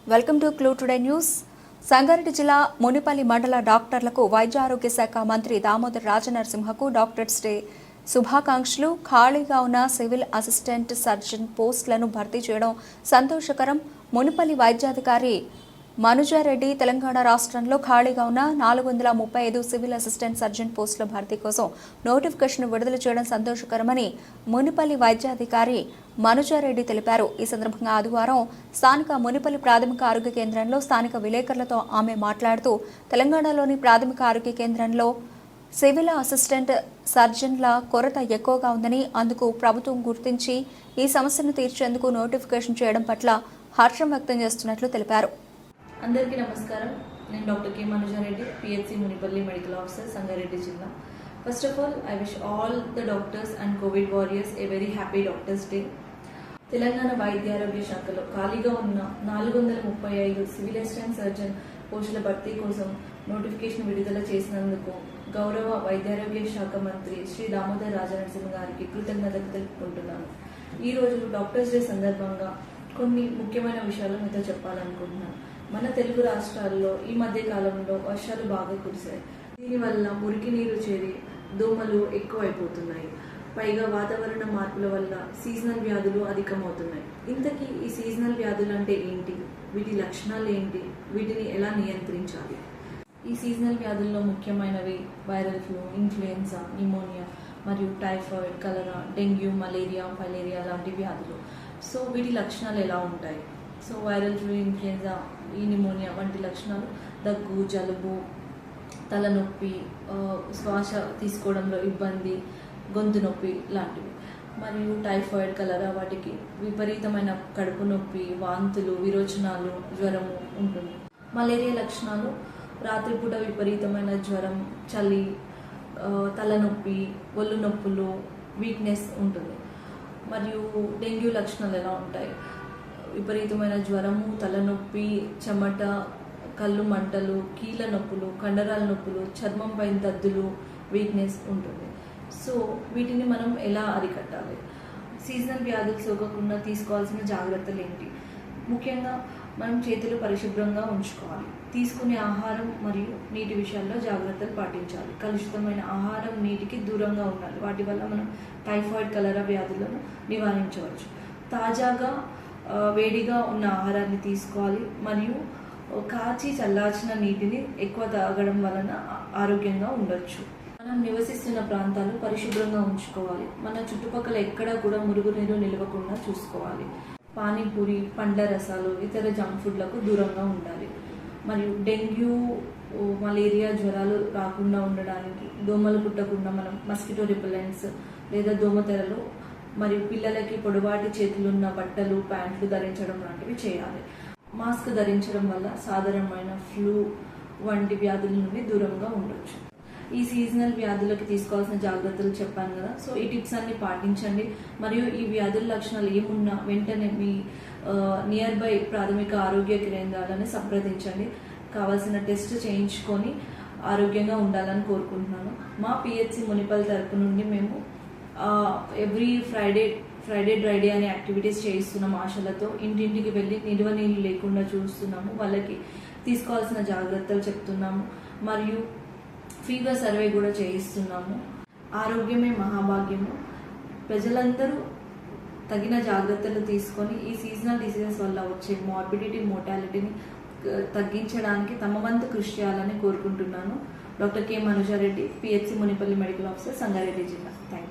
Welcome to clue today news. Sangareddy జిల్లా మునిపల్లి మండల డాక్టర్లకు వైద్య ఆరోగ్య శాఖ మంత్రి దామోదర్ రాజనరసింహకు డాక్టర్స్ డే శుభాకాంక్షలు. ఖాళీగా ఉన్న సివిల్ అసిస్టెంట్ సర్జన్ పోస్టులను భర్తీ చేయడం సంతోషకరం. మునిపల్లి వైద్యాధికారి మనుజారెడ్డి తెలంగాణ రాష్ట్రంలో ఖాళీగా ఉన్న 435 సివిల్ అసిస్టెంట్ సర్జన్ పోస్టుల భర్తీ కోసం నోటిఫికేషన్ విడుదల చేయడం సంతోషకరమని మునిపల్లి వైద్యాధికారి మనుజారెడ్డి తెలిపారు. ఈ సందర్భంగా ఆదివారం స్థానిక మునిపల్లి ప్రాథమిక ఆరోగ్య కేంద్రంలో స్థానిక విలేకరులతో ఆమె మాట్లాడుతూ తెలంగాణలోని ప్రాథమిక ఆరోగ్య కేంద్రంలో సివిల్ అసిస్టెంట్ సర్జన్ల కొరత ఎక్కువగా ఉందని, అందుకు ప్రభుత్వం గుర్తించి ఈ సమస్యను తీర్చేందుకు నోటిఫికేషన్ చేయడం పట్ల హర్షం వ్యక్తం చేస్తున్నట్లు తెలిపారు. అందరికీ నమస్కారం. నేను doctor K Manujareddy, PHC Munipalli medical officer, Sangareddy జిల్లా. First of all, I wish all the doctors and covid warriors a very happy doctors day. Telangana వైద్య ఆరోగ్య శాఖలో ఖాళీగా ఉన్న 435 సివిల్ అసిస్టెంట్ సర్జన్ పోస్టుల భర్తీ కోసం నోటిఫికేషన్ విడుదల చేసినందుకు గౌరవ వైద్యారోగ్య శాఖ మంత్రి శ్రీ దామోదర్ రాజనరసింహ గారికి కృతజ్ఞతలు తెలుపుకుంటున్నాను. ఈరోజు డాక్టర్స్ డే సందర్భంగా కొన్ని ముఖ్యమైన విషయాలు మీతో చెప్పాలనుకుంటున్నాను. మన తెలుగు రాష్ట్రాల్లో ఈ మధ్య కాలంలో వర్షాలు బాగా కురిశాయి. దీనివల్ల మురికి నీరు చేరి దోమలు ఎక్కువైపోతున్నాయి. పైగా వాతావరణ మార్పుల వల్ల సీజనల్ వ్యాధులు అధికమవుతున్నాయి. ఇంతకీ ఈ సీజనల్ వ్యాధులు అంటే ఏంటి, వీటి లక్షణాలు ఏంటి, వీటిని ఎలా నియంత్రించాలి? ఈ సీజనల్ వ్యాధుల్లో ముఖ్యమైనవి వైరల్ ఫ్లూ, ఇన్ఫ్లుయెన్జా, న్యూమోనియా మరియు టైఫాయిడ్, కలరా, డెంగ్యూ, మలేరియా, ఫైలేరియా లాంటి వ్యాధులు. సో వీటి లక్షణాలు ఎలా ఉంటాయి? సో వైరల్ ఫ్లూ, ఇన్ఫ్లుయెన్జా, ఈ న్యూమోనియా వంటి లక్షణాలు దగ్గు, జలుబు, తలనొప్పి, శ్వాస తీసుకోవడంలో ఇబ్బంది, గొంతు నొప్పి లాంటివి. మరియు టైఫాయిడ్, కలరా వాటికి విపరీతమైన కడుపు నొప్పి, వాంతులు, విరోచనాలు, జ్వరము ఉంటుంది. మలేరియా లక్షణాలు రాత్రిపూట విపరీతమైన జ్వరం, చలి, తలనొప్పి, ఒళ్ళు నొప్పులు, వీక్నెస్ ఉంటుంది. మరియు డెంగ్యూ లక్షణాలు ఎలా ఉంటాయి? విపరీతమైన జ్వరము, తలనొప్పి, చెమట, కళ్ళు మంటలు, కీళ్ళ నొప్పులు, కండరాల నొప్పులు, చర్మం పైన దద్దులు, వీక్నెస్ ఉంటుంది. సో వీటిని మనం ఎలా అరికట్టాలి? సీజనల్ వ్యాధులు సోకకుండా తీసుకోవాల్సిన జాగ్రత్తలు ఏంటి? ముఖ్యంగా మనం చేతులు పరిశుభ్రంగా ఉంచుకోవాలి. తీసుకునే ఆహారం మరియు నీటి విషయాల్లో జాగ్రత్తలు పాటించాలి. కలుషితమైన ఆహారం, నీటికి దూరంగా ఉండాలి. వాటి వల్ల మనం టైఫాయిడ్, కలరా వ్యాధులను నివారించవచ్చు. తాజాగా వేడిగా ఉన్న ఆహారాన్ని తీసుకోవాలి. మరియు కాచి చల్లార్చిన నీటిని ఎక్కువ తాగడం వలన ఆరోగ్యంగా ఉండొచ్చు. మనం నివసిస్తున్న ప్రాంతాలు పరిశుభ్రంగా ఉంచుకోవాలి. మన చుట్టుపక్కల ఎక్కడా కూడా మురుగునీరు నిలవకుండా చూసుకోవాలి. పానీపూరి, పండ్ల రసాలు, ఇతర జంక్ ఫుడ్లకు దూరంగా ఉండాలి. మరియు డెంగ్యూ, మలేరియా జ్వరాలు రాకుండా ఉండడానికి దోమలు కుట్టకుండా మనం మస్కిటో రిపెలెంట్స్ లేదా దోమతెరలు మరియు పిల్లలకి పొడవాటి చేతులున్న బట్టలు, ప్యాంట్లు ధరించడం లాంటివి చేయాలి. మాస్క్ ధరించడం వల్ల సాధారణమైన ఫ్లూ వంటి వ్యాధుల నుండి దూరంగా ఉండొచ్చు. ఈ సీజనల్ వ్యాధులకి తీసుకోవాల్సిన జాగ్రత్తలు చెప్పాను కదా. సో ఈ టిప్స్ అన్ని పాటించండి. మరియు ఈ వ్యాధుల లక్షణాలు ఏమున్నా వెంటనే మీ నియర్ బై ప్రాథమిక ఆరోగ్య కేంద్రాలను సంప్రదించండి. కావాల్సిన టెస్ట్ చేయించుకొని ఆరోగ్యంగా ఉండాలని కోరుకుంటున్నాను. మా పిహెచ్సి మునిపల్ తరపు నుండి మేము ఎవ్రీ ఫ్రైడే డ్రై డే అనే యాక్టివిటీస్ చేయిస్తున్నాం. ఆశలతో ఇంటింటికి వెళ్ళి నిల్వ నీళ్ళు లేకుండా చూస్తున్నాము. వాళ్ళకి తీసుకోవాల్సిన జాగ్రత్తలు చెప్తున్నాము. మరియు ఫీవర్ సర్వే కూడా చేయిస్తున్నాము. ఆరోగ్యమే మహాభాగ్యము. ప్రజలందరూ తగిన జాగ్రత్తలు తీసుకొని ఈ సీజనల్ డిసీజెస్ వల్ల వచ్చే మార్బిడిటీ, మోర్టాలిటీని తగ్గించడానికి తమ వంతు కృషి చేయాలని కోరుకుంటున్నాను. Doctor K Manujareddy, PHC Munipalli medical officer, Sangareddy జిల్లా. Thank you.